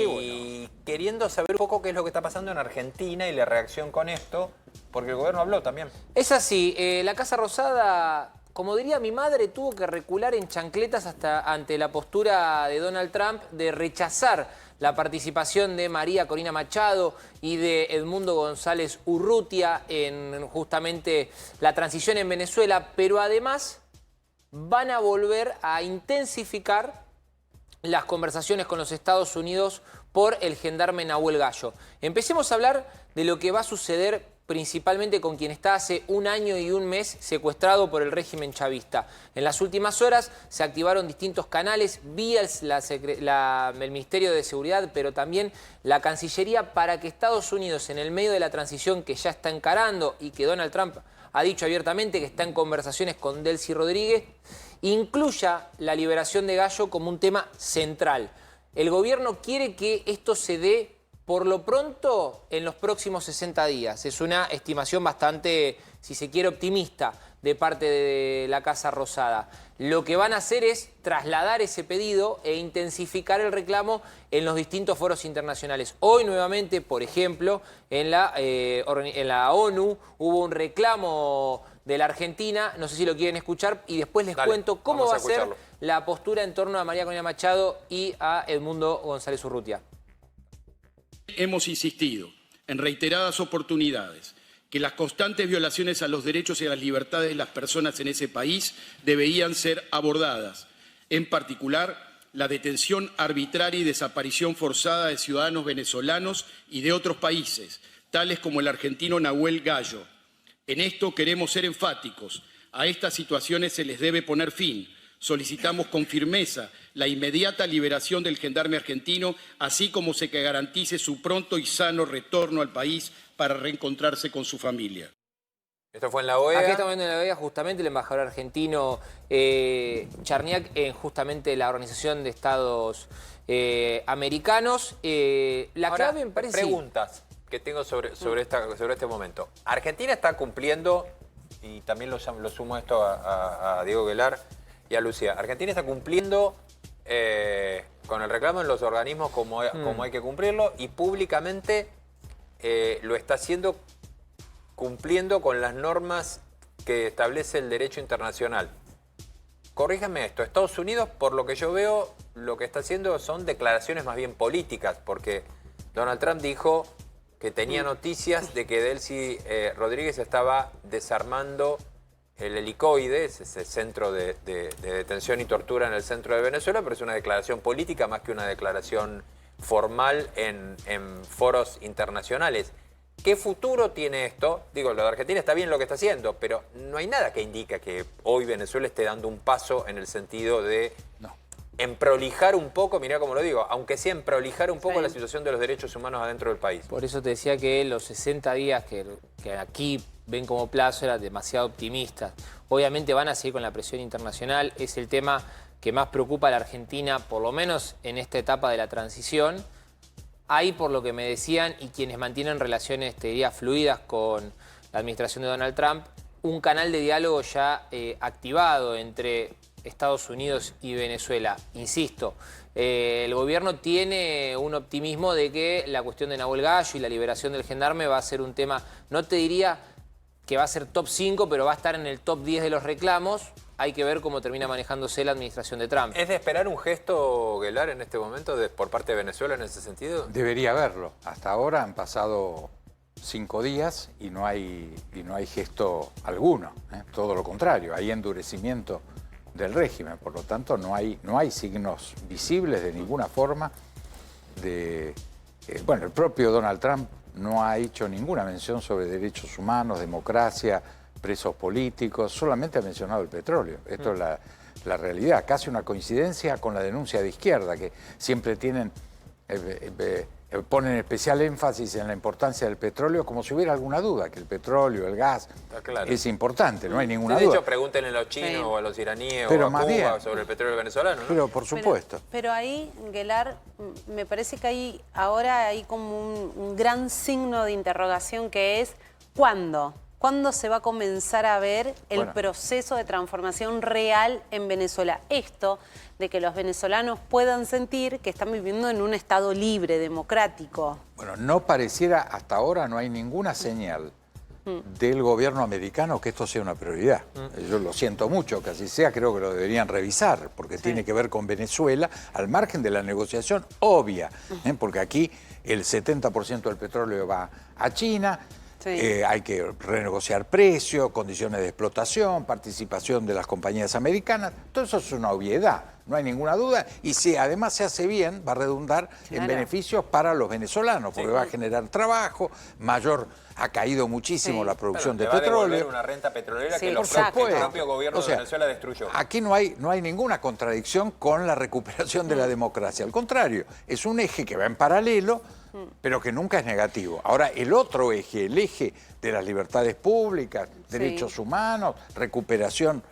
y queriendo saber un poco qué es lo que está pasando en Argentina y la reacción con esto, porque el gobierno habló también. Es así, la Casa Rosada, como diría mi madre, tuvo que recular en chancletas ante la postura de Donald Trump de rechazar la participación de María Corina Machado y de Edmundo González Urrutia en justamente la transición en Venezuela, pero además van a volver a intensificar las conversaciones con los Estados Unidos por el gendarme Nahuel Gallo. Empecemos a hablar de lo que va a suceder principalmente con quien está hace 1 año y 1 mes secuestrado por el régimen chavista. En las últimas horas se activaron distintos canales, vía el Ministerio de Seguridad, pero también la Cancillería, para que Estados Unidos, en el medio de la transición que ya está encarando y que Donald Trump ha dicho abiertamente que está en conversaciones con Delcy Rodríguez, incluya la liberación de Gallo como un tema central. El gobierno quiere que esto se dé por lo pronto en los próximos 60 días. Es una estimación bastante, si se quiere, optimista de parte de la Casa Rosada. Lo que van a hacer es trasladar ese pedido e intensificar el reclamo en los distintos foros internacionales. Hoy nuevamente, por ejemplo, en la ONU hubo un reclamo de la Argentina, no sé si lo quieren escuchar, y después les cuento cómo va a ser la postura en torno a María Corina Machado y a Edmundo González Urrutia. Hemos insistido en reiteradas oportunidades que las constantes violaciones a los derechos y a las libertades de las personas en ese país debían ser abordadas. En particular, la detención arbitraria y desaparición forzada de ciudadanos venezolanos y de otros países, tales como el argentino Nahuel Gallo. En esto queremos ser enfáticos. A estas situaciones se les debe poner fin. Solicitamos con firmeza la inmediata liberación del gendarme argentino, así como se que garantice su pronto y sano retorno al país para reencontrarse con su familia. Esto fue en la OEA. Aquí estamos viendo en la OEA justamente el embajador argentino Charniak en justamente la Organización de Estados Americanos. La Ahora, clave me parece... preguntas que tengo sobre este momento. Argentina está cumpliendo, y también lo sumo esto a Diego Guelar y a Lucía. Argentina está cumpliendo con el reclamo en los organismos como hay que cumplirlo, y públicamente lo está haciendo cumpliendo con las normas que establece el derecho internacional. Corríjame esto, Estados Unidos, por lo que yo veo, lo que está haciendo son declaraciones más bien políticas, porque Donald Trump dijo que tenía noticias de que Delcy Rodríguez estaba desarmando el helicoide, ese centro de detención y tortura en el centro de Venezuela, pero es una declaración política más que una declaración formal en foros internacionales. ¿Qué futuro tiene esto? Digo, lo de Argentina está bien lo que está haciendo, pero no hay nada que indica que hoy Venezuela esté dando un paso en el sentido de emprolijar un poco, mirá cómo lo digo, aunque sea emprolijar un poco la situación de los derechos humanos adentro del país. Por eso te decía que los 60 días que aquí ven como plazo eran demasiado optimistas. Obviamente van a seguir con la presión internacional, es el tema que más preocupa a la Argentina, por lo menos en esta etapa de la transición. Hay, por lo que me decían, y quienes mantienen relaciones, te diría, fluidas con la administración de Donald Trump, un canal de diálogo ya activado entre Estados Unidos y Venezuela. Insisto, el gobierno tiene un optimismo de que la cuestión de Nahuel Gallo y la liberación del gendarme va a ser un tema, no te diría que va a ser top 5, pero va a estar en el top 10 de los reclamos. Hay que ver cómo termina manejándose la administración de Trump. ¿Es de esperar un gesto, Guelar, en este momento por parte de Venezuela en ese sentido? Debería haberlo. Hasta ahora han pasado 5 días y no hay gesto alguno. Todo lo contrario, hay endurecimiento del régimen. Por lo tanto, no hay signos visibles de ninguna forma de... bueno, el propio Donald Trump no ha hecho ninguna mención sobre derechos humanos, democracia, presos políticos, solamente ha mencionado el petróleo. Esto es la realidad, casi una coincidencia con la denuncia de izquierda, que siempre ponen especial énfasis en la importancia del petróleo, como si hubiera alguna duda, que el petróleo, el gas, es importante, no hay ninguna duda. De hecho, pregúntenle a los chinos o a los iraníes o a Cuba sobre el petróleo venezolano, ¿no? Pero por supuesto. Pero ahí, Guelar, me parece que ahora hay como un gran signo de interrogación, que es ¿cuándo? ¿cuándo se va a comenzar a ver el proceso de transformación real en Venezuela? Esto de que los venezolanos puedan sentir que están viviendo en un estado libre, democrático. Bueno, no pareciera, hasta ahora no hay ninguna señal del gobierno americano que esto sea una prioridad. Yo lo siento mucho que así sea, creo que lo deberían revisar, porque tiene que ver con Venezuela, al margen de la negociación obvia, porque aquí el 70% del petróleo va a China. Hay que renegociar precios, condiciones de explotación, participación de las compañías americanas. Todo eso es una obviedad, no hay ninguna duda. Y si además se hace bien, va a redundar en beneficios para los venezolanos, porque va a generar trabajo, ha caído muchísimo la producción de petróleo. Va a devolver una renta petrolera que el propio gobierno de Venezuela destruyó. Aquí no hay ninguna contradicción con la recuperación de la democracia. Al contrario, es un eje que va en paralelo, pero que nunca es negativo. Ahora, el otro eje, el eje de las libertades públicas, derechos humanos, recuperación,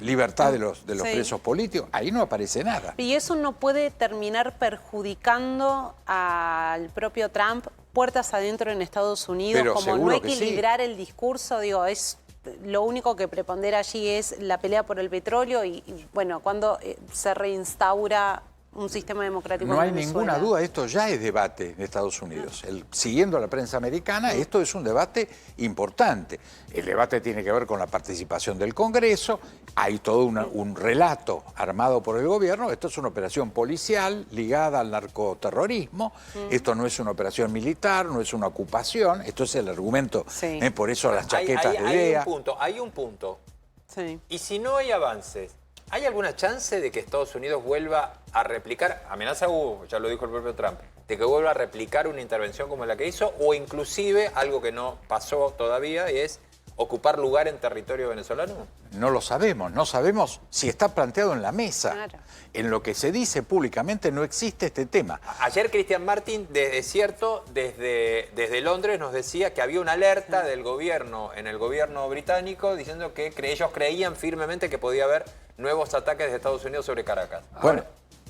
libertad de los presos políticos, ahí no aparece nada. Y eso no puede terminar perjudicando al propio Trump puertas adentro en Estados Unidos, pero como no equilibrar el discurso, digo, es... Lo único que prepondera allí es la pelea por el petróleo y bueno, cuando se reinstaura un sistema democrático en Venezuela. No hay ninguna duda, esto ya es debate en Estados Unidos. Siguiendo la prensa americana, esto es un debate importante. El debate tiene que ver con la participación del Congreso, hay todo un relato armado por el gobierno, esto es una operación policial ligada al narcoterrorismo, esto no es una operación militar, no es una ocupación, esto es el argumento, por eso las chaquetas de DEA. Hay un punto. Sí. Y si no hay avances, ¿hay alguna chance de que Estados Unidos vuelva a replicar, amenaza hubo, ya lo dijo el propio Trump, de que vuelva a replicar una intervención como la que hizo, o inclusive algo que no pasó todavía, es ocupar lugar en territorio venezolano? No lo sabemos, no sabemos si está planteado en la mesa. Claro. En lo que se dice públicamente no existe este tema. Ayer Cristian Martin, desde Londres, nos decía que había una alerta del gobierno, en el gobierno británico, diciendo que ellos creían firmemente que podía haber nuevos ataques de Estados Unidos sobre Caracas. Bueno.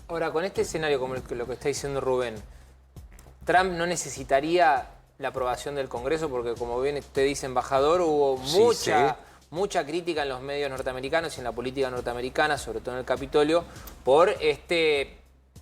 Ahora, con este escenario, como lo que está diciendo Rubén, Trump no necesitaría la aprobación del Congreso, porque como bien usted dice, embajador, hubo mucha crítica en los medios norteamericanos y en la política norteamericana, sobre todo en el Capitolio, por este,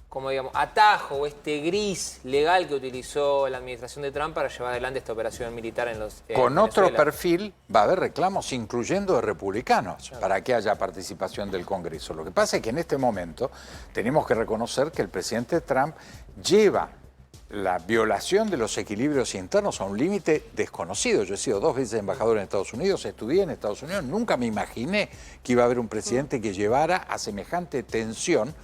como digamos, atajo o este gris legal que utilizó la administración de Trump para llevar adelante esta operación militar en los Con otro perfil va a haber reclamos, incluyendo de republicanos, para que haya participación del Congreso. Lo que pasa es que en este momento tenemos que reconocer que el presidente Trump lleva la violación de los equilibrios internos a un límite desconocido. Yo he sido 2 veces embajador en Estados Unidos, estudié en Estados Unidos, nunca me imaginé que iba a haber un presidente que llevara a semejante tensión.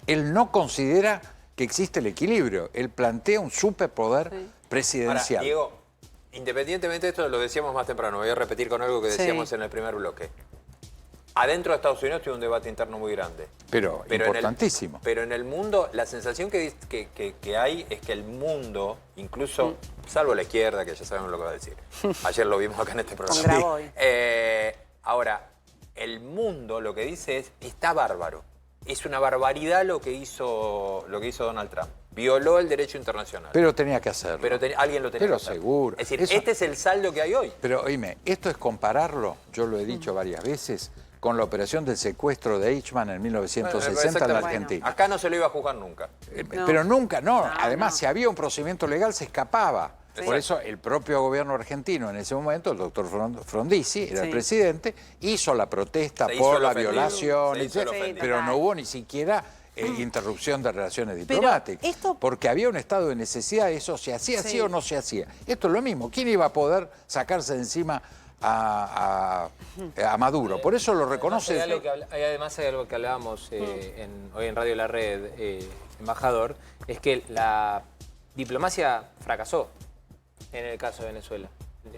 Él no considera que existe el equilibrio, él plantea un superpoder presidencial. Ahora, Diego, independientemente de esto, lo decíamos más temprano, voy a repetir con algo que decíamos en el primer bloque. Adentro de Estados Unidos tiene un debate interno muy grande. Pero importantísimo. Pero en el mundo, la sensación que hay es que el mundo, incluso, salvo la izquierda, que ya sabemos lo que va a decir. Ayer lo vimos acá en este programa. Ahora, el mundo lo que dice es, está bárbaro. Es una barbaridad lo que hizo Donald Trump. Violó el derecho internacional. Pero tenía que hacerlo. Pero alguien lo tenía que hacer. Pero seguro. Es decir, este es el saldo que hay hoy. Pero oíme, esto es compararlo, yo lo he dicho varias veces, con la operación del secuestro de Eichmann en 1960 en la Argentina. Acá no se lo iba a juzgar nunca. Pero nunca, Además, si había un procedimiento legal, se escapaba. Por eso el propio gobierno argentino en ese momento, el doctor Frondizi, era el presidente, hizo la protesta por la violación, pero no hubo ni siquiera interrupción de relaciones diplomáticas. Porque había un estado de necesidad, eso se hacía así o no se hacía. Esto es lo mismo. ¿Quién iba a poder sacarse de encima a Maduro? Por eso lo reconoce. Además hay algo que hablábamos hoy en Radio La Red, embajador, es que la diplomacia fracasó en el caso de Venezuela.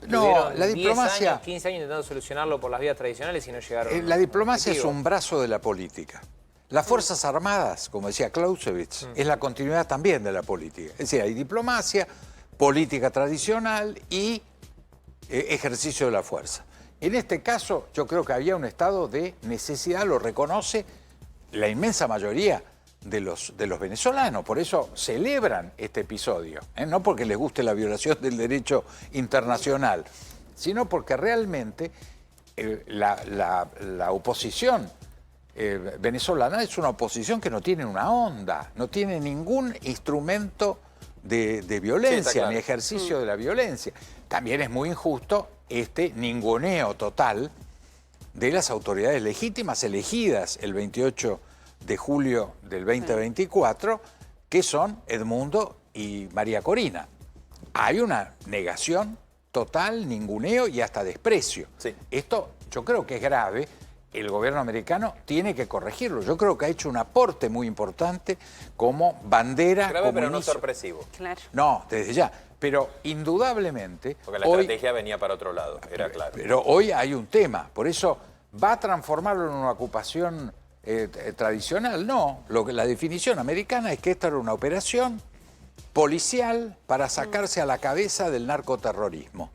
No, la diplomacia... 10 años, 15 años intentando solucionarlo por las vías tradicionales y no llegaron. La diplomacia es un brazo de la política. Las Fuerzas Armadas, como decía Clausewitz, es la continuidad también de la política. Es decir, hay diplomacia, política tradicional y ejercicio de la fuerza. En este caso, yo creo que había un estado de necesidad, lo reconoce la inmensa mayoría de los venezolanos. Por eso celebran este episodio, no porque les guste la violación del derecho internacional, sino porque realmente la oposición venezolana es una oposición que no tiene una onda, no tiene ningún instrumento de violencia, claro. ni ejercicio de la violencia. También es muy injusto este ninguneo total de las autoridades legítimas elegidas el 28 de julio del 2024, que son Edmundo y María Corina. Hay una negación total, ninguneo y hasta desprecio. Sí. Esto yo creo que es grave. El gobierno americano tiene que corregirlo. Yo creo que ha hecho un aporte muy importante como bandera. Grave, como pero no inicio. sorpresivo. Claro. No, desde ya. Pero indudablemente... Porque la estrategia venía para otro lado, era claro. Pero hoy hay un tema. Por eso, ¿va a transformarlo en una ocupación tradicional? No. La definición americana es que esta era una operación policial para sacarse a la cabeza del narcoterrorismo.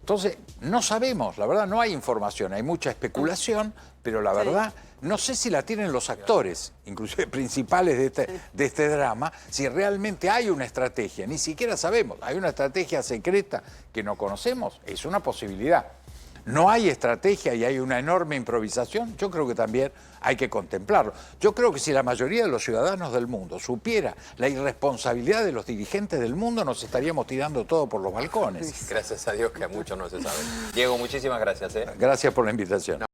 Entonces, no sabemos, la verdad no hay información, hay mucha especulación, pero la verdad no sé si la tienen los actores, inclusive principales de este drama, si realmente hay una estrategia, ni siquiera sabemos, hay una estrategia secreta que no conocemos, es una posibilidad. No hay estrategia y hay una enorme improvisación, yo creo que también hay que contemplarlo. Yo creo que si la mayoría de los ciudadanos del mundo supiera la irresponsabilidad de los dirigentes del mundo, nos estaríamos tirando todo por los balcones. Gracias a Dios que a muchos no se sabe. Diego, muchísimas gracias. Gracias por la invitación.